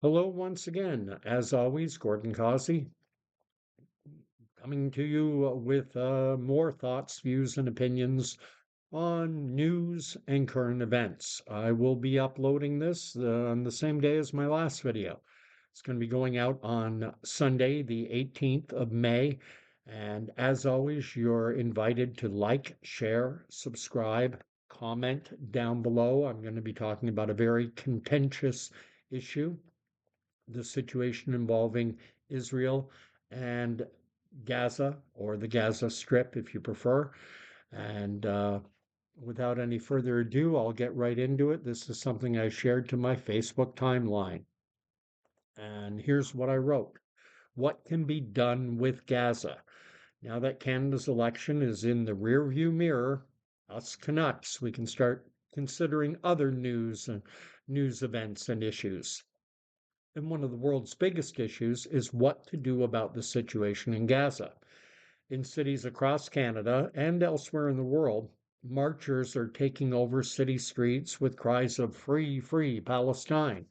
Hello once again. As always, Gordon Causey coming to you with more thoughts, views, and opinions on news and current events. I will be uploading this on the same day as my last video. It's going to be going out on Sunday, the 18th of May. And as always, you're invited to like, share, subscribe, comment down below. I'm going to be talking about a very contentious issue, the situation involving Israel and Gaza, or the Gaza Strip, if you prefer. And without any further ado, I'll get right into it. This is something I shared to my Facebook timeline. And here's what I wrote. What can be done with Gaza? Now that Canada's election is in the rearview mirror, us Canucks, we can start considering other news events and issues. And one of the world's biggest issues is what to do about the situation in Gaza. In cities across Canada and elsewhere in the world, marchers are taking over city streets with cries of "Free, free Palestine."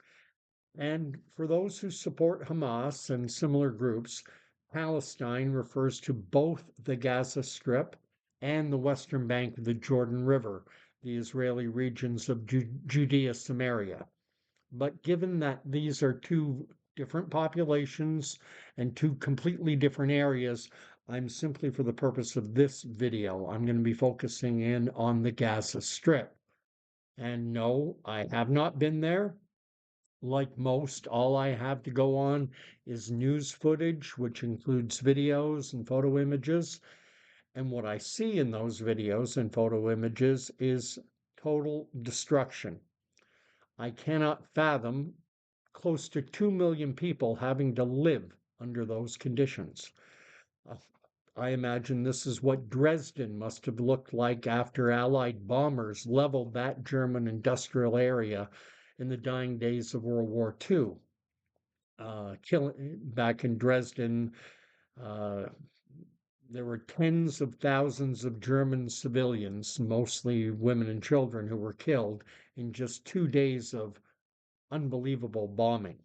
And for those who support Hamas and similar groups, Palestine refers to both the Gaza Strip and the western bank of the Jordan River, the Israeli regions of Judea, Samaria. But given that these are two different populations and two completely different areas, I'm simply, for the purpose of this video, I'm going to be focusing in on the Gaza Strip. And no, I have not been there. Like most, all I have to go on is news footage, which includes videos and photo images. And what I see in those videos and photo images is total destruction. I cannot fathom close to 2 million people having to live under those conditions. Uh, I imagine this is what Dresden must have looked like after Allied bombers leveled that German industrial area in the dying days of World War II. Back in Dresden, uh, there were tens of thousands of German civilians, mostly women and children, who were killed in just 2 days of unbelievable bombing.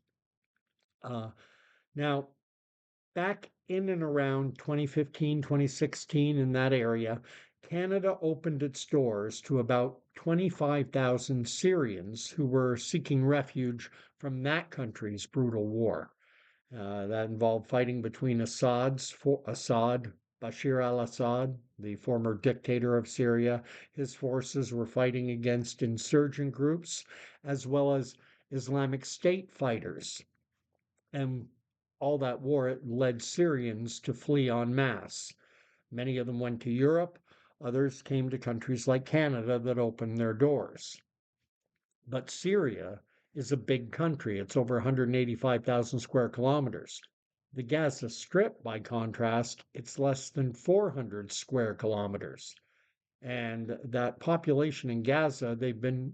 Uh, Now, back in and around 2015, 2016, in that area, Canada opened its doors to about 25,000 Syrians who were seeking refuge from that country's brutal war. That involved fighting between Bashir al-Assad, the former dictator of Syria. His forces were fighting against insurgent groups as well as Islamic State fighters. And all that war, it led Syrians to flee en masse. Many of them went to Europe, others came to countries like Canada that opened their doors. But Syria is a big country. It's over 185,000 square kilometers. The Gaza Strip, by contrast, it's less than 400 square kilometers. And that population in Gaza, they've been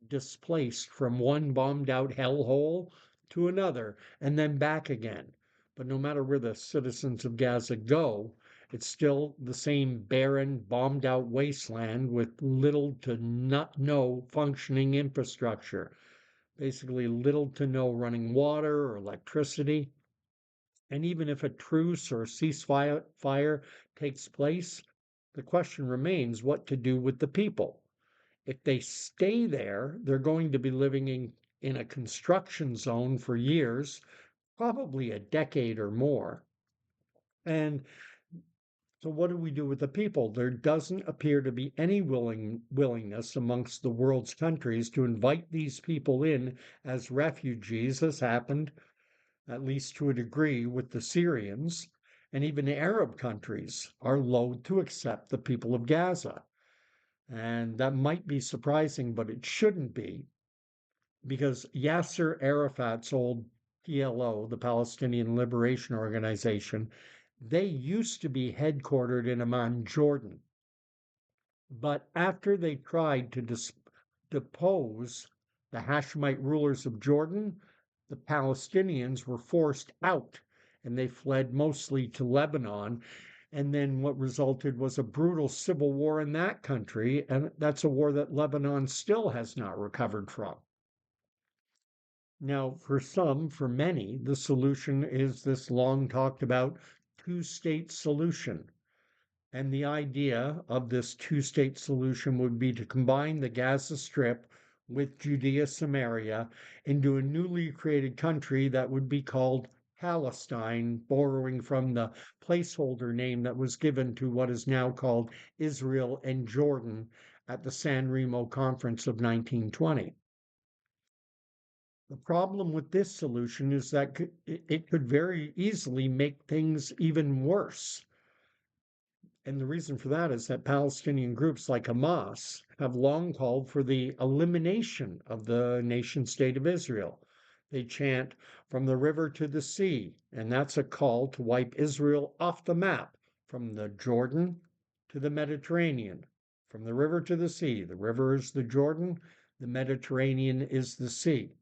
displaced from one bombed out hellhole to another and then back again. But no matter where the citizens of Gaza go, it's still the same barren, bombed out wasteland with little to not no functioning infrastructure. Basically, little to no running water or electricity. And even if a truce or ceasefire takes place, the question remains what to do with the people. If they stay there, they're going to be living in a construction zone for years, probably a decade or more. And so, what do we do with the people? There doesn't appear to be any willingness amongst the world's countries to invite these people in as refugees, as happened, at least to a degree, with the Syrians. And even Arab countries are loath to accept the people of Gaza. And that might be surprising, but it shouldn't be, because Yasser Arafat's old PLO, the Palestinian Liberation Organization, they used to be headquartered in Amman, Jordan. But after they tried to depose the Hashemite rulers of Jordan, the Palestinians were forced out and they fled mostly to Lebanon. And then what resulted was a brutal civil war in that country. And that's a war that Lebanon still has not recovered from. Now, for many, the solution is this long talked about two-state solution. And the idea of this two-state solution would be to combine the Gaza Strip with Judea Samaria into a newly created country that would be called Palestine, borrowing from the placeholder name that was given to what is now called Israel and Jordan at the San Remo Conference of 1920. The problem with this solution is that it could very easily make things even worse. And the reason for that is that Palestinian groups like Hamas have long called for the elimination of the nation state of Israel. They chant from the river to the sea, and that's a call to wipe Israel off the map from the Jordan to the Mediterranean, from the river to the sea. The river is the Jordan, the Mediterranean is the sea.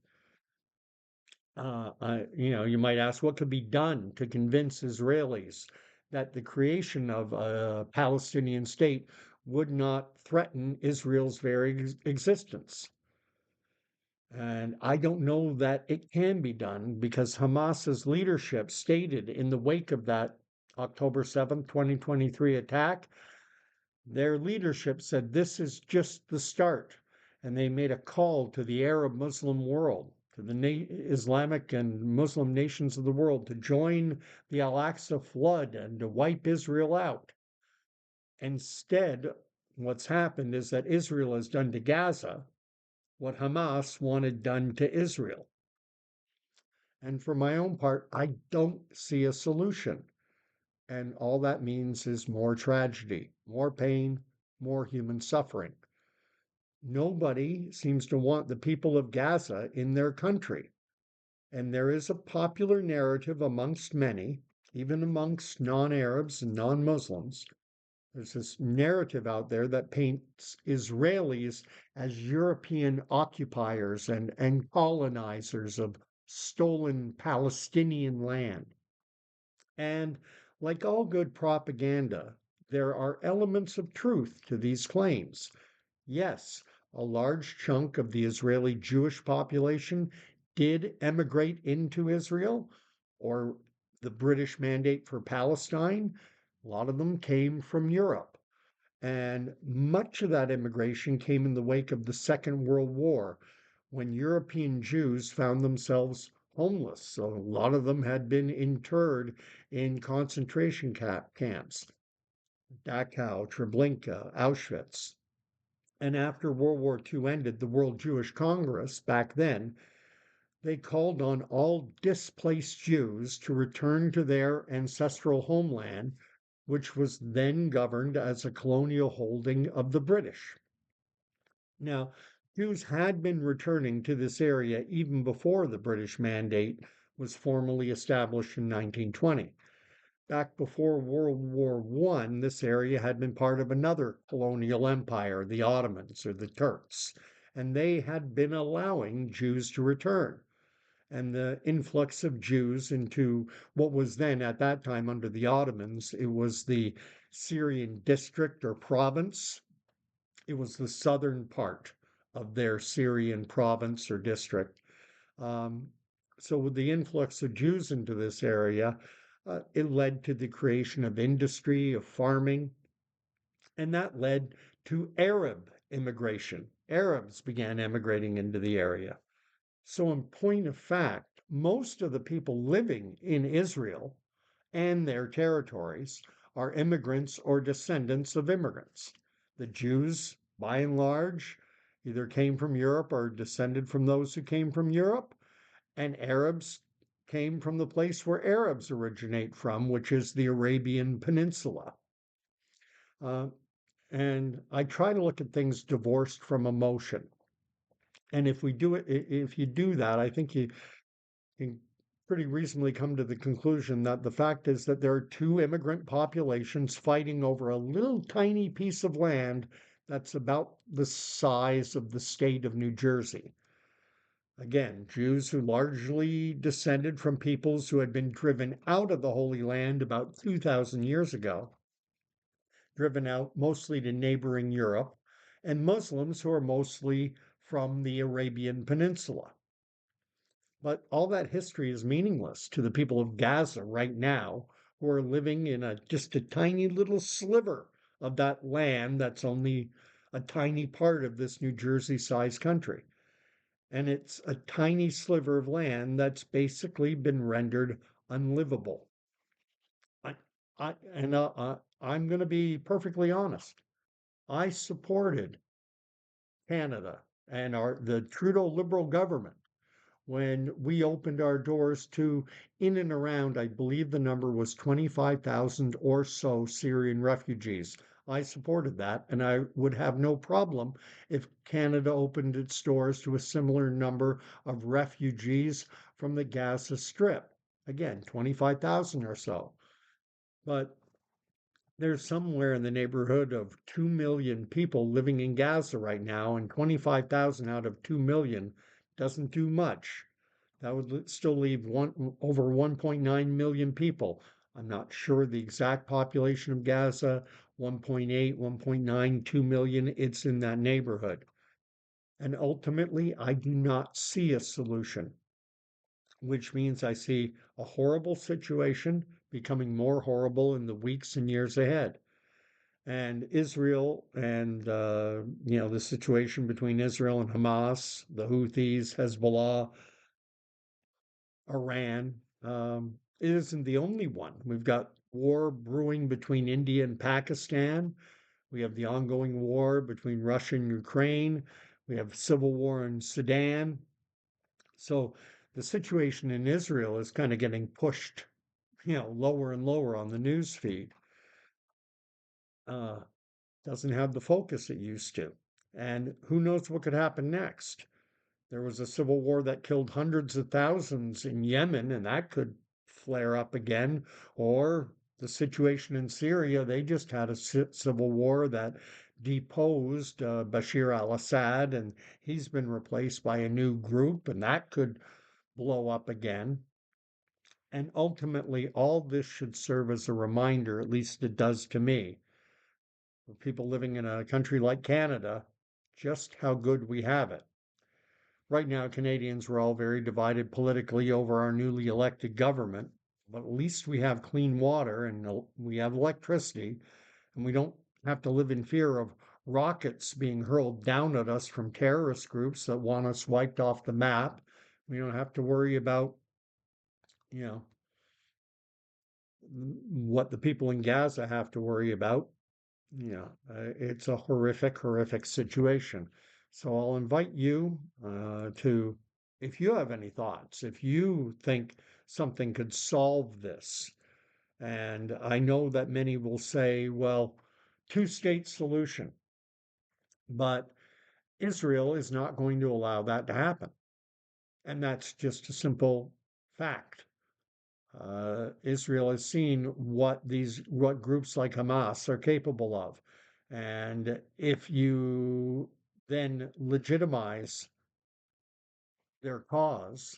You might ask what could be done to convince Israelis that the creation of a Palestinian state would not threaten Israel's very existence. And I don't know that it can be done because Hamas's leadership stated in the wake of that October 7th, 2023 attack, their leadership said this is just the start. And they made a call to the Arab Muslim world, to the Islamic and Muslim nations of the world to join the Al Aqsa flood and to wipe Israel out. Instead, what's happened is that Israel has done to Gaza what Hamas wanted done to Israel. And for my own part, I don't see a solution. And all that means is more tragedy, more pain, more human suffering. Nobody seems to want the people of Gaza in their country. And there is a popular narrative amongst many, even amongst non Arabs and non Muslims. There's this narrative out there that paints Israelis as European occupiers and colonizers of stolen Palestinian land. And like all good propaganda, there are elements of truth to these claims. Yes, a large chunk of the Israeli Jewish population did emigrate into Israel or the British Mandate for Palestine. A lot of them came from Europe. And much of that immigration came in the wake of the Second World War, when European Jews found themselves homeless. So a lot of them had been interred in concentration camps, Dachau, Treblinka, Auschwitz. And after World War II ended, the World Jewish Congress back then, they called on all displaced Jews to return to their ancestral homeland, which was then governed as a colonial holding of the British. Now, Jews had been returning to this area even before the British Mandate was formally established in 1920. Back before World War I, this area had been part of another colonial empire, the Ottomans or the Turks, and they had been allowing Jews to return. And the influx of Jews into what was then, at that time, under the Ottomans, it was the Syrian district or province. It was the southern part of their Syrian province or district. Um, so, with the influx of Jews into this area, it led to the creation of industry, of farming, and that led to Arab immigration. Arabs began emigrating into the area. So, in point of fact, most of the people living in Israel and their territories are immigrants or descendants of immigrants. The Jews, by and large, either came from Europe or descended from those who came from Europe, and Arabs came from the place where Arabs originate from, which is the Arabian Peninsula. Uh, and I try to look at things divorced from emotion. And if you do that, I think you can pretty reasonably come to the conclusion that the fact is that there are two immigrant populations fighting over a little tiny piece of land that's about the size of the state of New Jersey. Again, Jews who largely descended from peoples who had been driven out of the Holy Land about 2,000 years ago, driven out mostly to neighboring Europe, and Muslims who are mostly from the Arabian Peninsula. But all that history is meaningless to the people of Gaza right now, who are living in just a tiny little sliver of that land that's only a tiny part of this New Jersey-sized country. And it's a tiny sliver of land that's basically been rendered unlivable. I, I'm going to be perfectly honest. I supported Canada and the Trudeau Liberal government when we opened our doors to in and around, I believe the number was 25,000 or so Syrian refugees. I supported that, and I would have no problem if Canada opened its doors to a similar number of refugees from the Gaza Strip. Again, 25,000 or so. But there's somewhere in the neighborhood of 2 million people living in Gaza right now, and 25,000 out of 2 million doesn't do much. That would still leave over 1.9 million people. I'm not sure the exact population of Gaza, 1.8, 1.9, 2 million. It's in that neighborhood. And ultimately, I do not see a solution, which means I see a horrible situation becoming more horrible in the weeks and years ahead. And Israel and the situation between Israel and Hamas, the Houthis, Hezbollah, Iran, it isn't the only one. We've got war brewing between India and Pakistan. We have the ongoing war between Russia and Ukraine. We have civil war in Sudan. So the situation in Israel is kind of getting pushed, lower and lower on the news feed. Uh, doesn't have the focus it used to. And who knows what could happen next? There was a civil war that killed hundreds of thousands in Yemen, and that could flare up again. Or the situation in Syria, they just had a civil war that deposed Bashir al Assad, and he's been replaced by a new group, and that could blow up again. And ultimately, all this should serve as a reminder, at least it does to me, for people living in a country like Canada, just how good we have it. Right now, Canadians are all very divided politically over our newly elected government, but at least we have clean water and we have electricity, and we don't have to live in fear of rockets being hurled down at us from terrorist groups that want us wiped off the map. We don't have to worry about, you know, what the people in Gaza have to worry about. It's a horrific, horrific situation. So I'll invite you to, if you have any thoughts, if you think something could solve this, and I know that many will say, well, two-state solution, but Israel is not going to allow that to happen. And that's just a simple fact. Israel has seen what groups like Hamas are capable of. And if you then legitimize their cause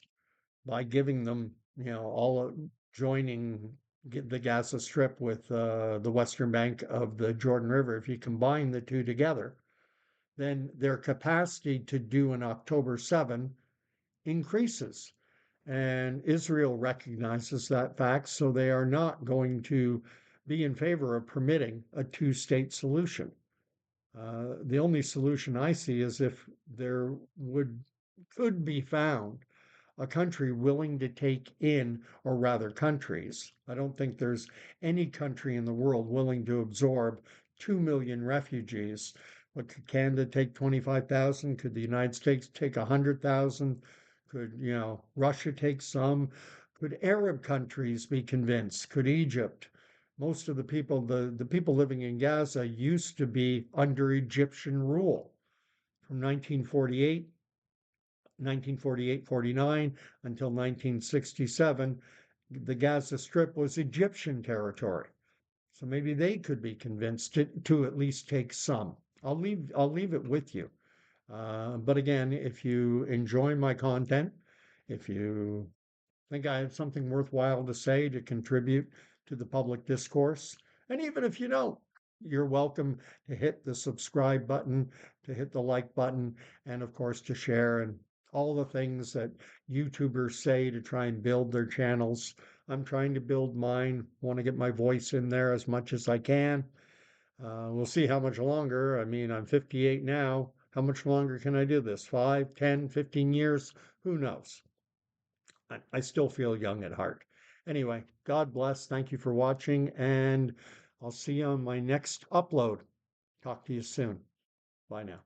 by giving them, all joining the Gaza Strip with the western bank of the Jordan River, if you combine the two together, then their capacity to do an October 7 increases. And Israel recognizes that fact, so they are not going to be in favor of permitting a two-state solution. The only solution I see is if there could be found a country willing to take in, or rather countries. I don't think there's any country in the world willing to absorb 2 million refugees. But could Canada take 25,000? Could the United States take 100,000? Could, Russia take some? Could Arab countries be convinced? Could Egypt? Most of the people living in Gaza used to be under Egyptian rule from 1948-49 until 1967, the Gaza Strip was Egyptian territory. So maybe they could be convinced to at least take some. I'll leave it with you. But again, if you enjoy my content, if you think I have something worthwhile to say to contribute to the public discourse, and even if you don't, you're welcome to hit the subscribe button, to hit the like button, and of course to share and all the things that YouTubers say to try and build their channels. I'm trying to build mine, want to get my voice in there as much as I can. We'll see how much longer. I mean, I'm 58 now. How much longer can I do this? 5, 10, 15 years? Who knows? I still feel young at heart. Anyway, God bless. Thank you for watching, and I'll see you on my next upload. Talk to you soon. Bye now.